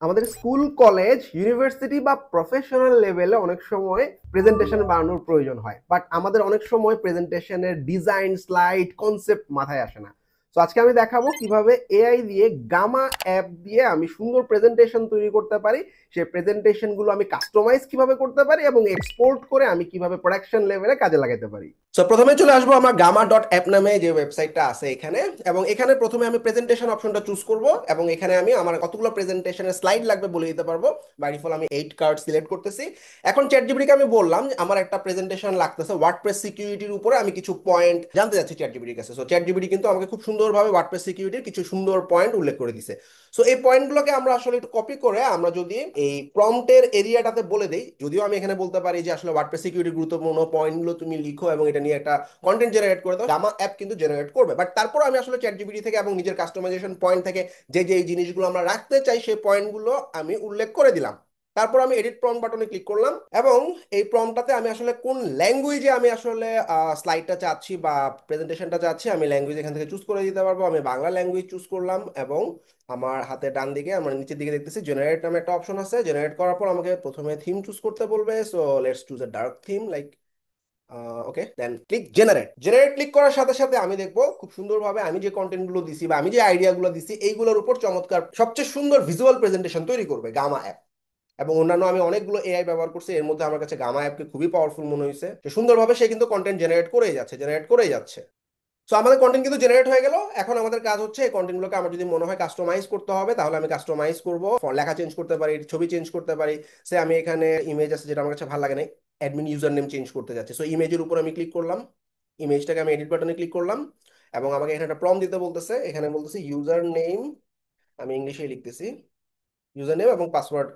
আমাদের school college university বা professional লেভেলে অনেক সময় প্রেজেন্টেশন বানানোর প্রয়োজন হয়, বাট আমাদের অনেক সময় প্রেজেন্টেশনের ডিজাইন, স্লাইড, কনসেপ্ট মাথায় আসে না। তো আজকে আমি দেখাবো কিভাবে এআই দিয়ে গামা অ্যাপ দিয়ে আমি সুন্দর প্রেজেন্টেশন তৈরি করতে পারি। সেই প্রেজেন্টেশন গুলো আমি কাস্টমাইজ কিভাবে করতে পারি এবং এক্সপোর্ট করে আমি কিভাবে প্রোডাকশন লেভেলে কাজে লাগাতে পারি। সো প্রথমে চলে আসবো আমার গামা ডট অ্যাপ নামে যে ওয়েবসাইটটা আছে এখানে, এবং এখানে প্রথমে আমি প্রেজেন্টেশন অপশনটা চুজ করব এবং এখানে আমি আমার কতগুলো প্রেজেন্টেশনের স্লাইড লাগবে বলে দিতে পারবো। বাই ডিফল্ট আমি 8 কার্ড সিলেক্ট করতেছি। এখন চ্যাটজিপিটিকে আমি বললাম যে আমার একটা প্রেজেন্টেশন লাগতেছে ওয়ার্ডপ্রেস সিকিউরিটির উপরে, আমি কিছু পয়েন্ট জানতে যাচ্ছি চ্যাটজিপিটির কাছে। সো চ্যাটজিপিটি কিন্তু আমাকে খুব সুন্দরভাবে ওয়ার্ডপ্রেস সিকিউরিটির কিছু সুন্দর পয়েন্ট উল্লেখ করে দিছে। সো এই পয়েন্টগুলোকে আমরা আসলে একটু কপি করে আমরা যদি এই প্রম্পটের এরিয়াটাতে বলে দেই, যদিও আমি এখানে বলতে পারি যে আসলে ওয়ার্ডপ্রেস সিকিউরিটির গুরুত্বপূর্ণ পয়েন্টগুলো তুমি লিখো এবং এটা নিয়ে একটা কন্টেন্ট জেনারেট করে দাও, গামা অ্যাপ কিন্তু জেনারেট করবে। বাট তারপর আমি আসলে চ্যাট জিপিটি থেকে এবং নিজের কাস্টমাইজেশন পয়েন্ট থেকে যে যে জিনিসগুলো আমরা রাখতে চাই সেই পয়েন্টগুলো আমি উল্লেখ করে দিলাম। তারপর আমি এডিট প্রম্পট বাটনে ক্লিক করলাম এবং এই প্রম্পটটাতে আমি আসলে কোন ল্যাঙ্গুয়েজে আমি আসলে স্লাইডটা চাচ্ছি বা প্রেজেন্টেশনটা চাচ্ছি আমি ল্যাঙ্গুয়েজ এখান থেকে চুজ করে দিতে পারবো। আমি বাংলা ল্যাঙ্গুয়েজ চুজ করলাম এবং আমার হাতে ডান দিকে আমার নিচের দিকে দেখতেছি জেনারেট নামে একটা অপশন আছে। জেনারেট করার পর আমাকে প্রথমে থিম চুজ করতে বলবে। So let's choose a dark theme like okay, then click generate. Generate click করার সাথে সাথে আমি দেখবো খুব সুন্দরভাবে আমি যে কন্টেন্ট গুলো দিছি বা আমি যে আইডিয়া গুলো দিছি এইগুলোর উপর চমৎকার সবচেয়ে সুন্দর ভিজুয়াল প্রেজেন্টেশন তৈরি করবে গামা অ্যাপ। এবং অন্যান্য আমি অনেকগুলো এআই ব্যবহার করছি, এর মধ্যে আমার কাছে গামা অ্যাপকে খুবই পাওয়ারফুল মনে হয়েছে। যে সুন্দরভাবে সে কিন্তু কন্টেন্ট জেনারেট করেই যাচ্ছে, জেনারেট করেই যাচ্ছে। সো আমাদের কন্টেন্ট কিন্তু জেনারেট হয়ে গেল। এখন আমাদের কাজ হচ্ছে এই কন্টেন্টগুলোকে আমার যদি মনে হয় কাস্টমাইজ করতে হবে তাহলে আমি কাস্টমাইজ করবো, লেখা চেঞ্জ করতে পারি, ছবি চেঞ্জ করতে পারি। সে আমি এখানে ইমেজ আছে যেটা আমার কাছে ভালো লাগে না, অ্যাডমিন ইউজার নেম চেঞ্জ করতে যাচ্ছি। সো ইমেজের উপর আমি ক্লিক করলাম, ইমেজটাকে আমি এডিট বাটনে ক্লিক করলাম এবং আমাকে এখানে একটা প্রম্পট দিতে বলতেছে। এখানে বলতেছে ইউজার নেম, আমি ইংলিশে লিখতেছি, ইউজার নেম এবং পাসওয়ার্ড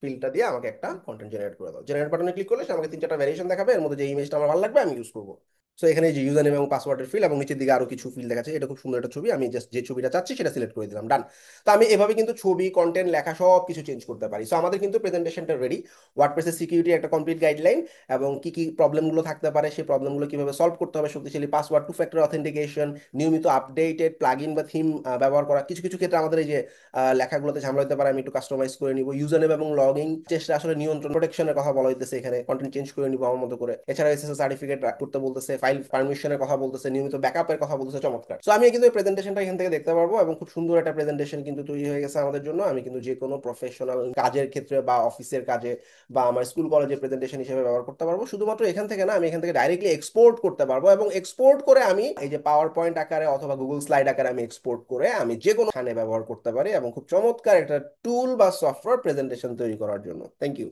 ফিল্ডটা দিয়ে আমাকে একটা কন্টেন্ট জেনারেট করে দাও। জেনারেট বাটনে ক্লিক করলে সে আমাকে 3-4টা ভ্যারিয়েশন দেখাবে, এর মধ্যে যে ইমেজটা আমার ভালো লাগবে আমি ইউজ করবো। সো এখানে যে ইউজার নেম এবং পাসওয়ার্ডের ফিল এবং নিচের দিকে আরো কিছু ফিল দেখাচ্ছে, এটা খুব সুন্দর একটা ছবি, আমি জাস্ট যে ছবিটা চাচ্ছি সেটা সিলেক্ট করে দিলাম, ডান। তো আমি এভাবে কিন্তু ছবি, কন্টেন্ট, লেখা সব কিছু চেঞ্জ করতে পারি। সো আমাদের কিন্তু প্রেজেন্টেশনটা রেডি। ওয়ার্ডপ্রেসের সিকিউরিটি একটা কমপ্লিট গাইডলাইন এবং কি কি প্রবলেমগুলো থাকতে পারে সেই প্রবলেমগুলো কিভাবে সলভ করতে হবে, শক্তিশালী পাসওয়ার্ড, টু ফ্যাক্টর অথেন্টিকেশন, নিয়মিত আপডেটেড প্লাগইন বা থিম ব্যবহার করা। কিছু কিছু ক্ষেত্রে আমাদের এই যে লেখাগুলোতে ঝামেলা হতে পারে, আমি একটু কাস্টমাইজ করে নিব। ইউজার নেম এবং লগইন চেষ্টা আসলে নিয়ন্ত্রণ, প্রোটেকশনের কথা বলা হইতেছে এখানে, কন্টেন্ট চেঞ্জ করে নিব আমার মতো করে। এছাড়া এসএসএল সার্টিফিকেট করতে বলতেছে, ফাইল পারমিশনের কথা বলতেছে, নিয়মিত ব্যাকআপের কথা বলতেছে, চমৎকার। সো আমি কিন্তু এই প্রেজেন্টেশনটা এখান থেকে দেখতে পারবো এবং খুব সুন্দর একটা প্রেজেন্টেশন কিন্তু তৈরি হয়ে গেছে আমাদের জন্য। আমি কিন্তু যে কোনো প্রফেশনাল কাজের ক্ষেত্রে বা অফিসের কাজে বা আমার স্কুল কলেজের প্রেজেন্টেশন হিসেবে ব্যবহার করতে পারবো। শুধুমাত্র এখান থেকে না, আমি এখান থেকে ডাইরেক্টলি এক্সপোর্ট করতে পারবো এবং এক্সপোর্ট করে আমি এই যে পাওয়ার পয়েন্ট আকারে অথবা গুগল স্লাইড আকারে আমি এক্সপোর্ট করে আমি যে কোনো খানে ব্যবহার করতে পারি এবং খুব চমৎকার একটা টুল বা সফটওয়্যার প্রেজেন্টেশন তৈরি করার জন্য। Thank you.